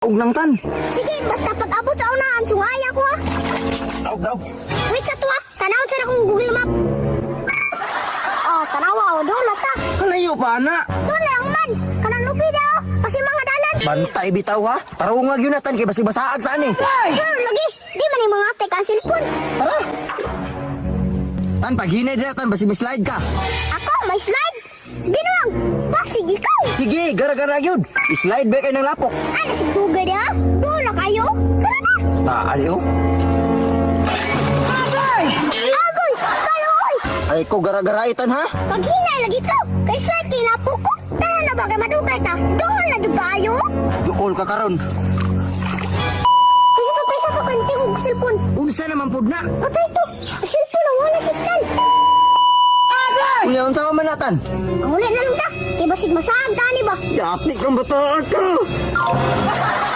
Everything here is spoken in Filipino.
og nang tan. Sige, basta pag-abot sa unahan, sungaya ko ha. Daw. Wait sa tuwa, tanawon sa akong Google Map. Oh, tanawa o, doon lata. Kalayo pa na. Doon lang man, kanang lupi daw, kasi mga dalan. Bantay bitaw ha. Tarong yun natan kay basi basaag ta ni. Sure, lagi, di man yung mga tek ang cellphone. Tara. Tan paghinay dira tan basi slide ka. Ako, may slide. Binuang, sige ikaw. Sige, gara-gara gyud. Slide back kay nang lapok. Ano si Tugay dia? Doon na kayo. Tara na. Ali oh. Agoy, kayo oy. Ay ko gara-gara itan ha. Paghinay lagi to. Kay slide kay lapok ko. Tara na bagay madugay ta. Doon na di kayo. Duol ka karon. Kaysa to kanting og cellphone. Unsa naman pud na? Patay to. Cellphone na wala signal. Unya unsa man natan? Ang ulit na lang ta. Kay basig masaag ta ni ba? Yati kang bata ka.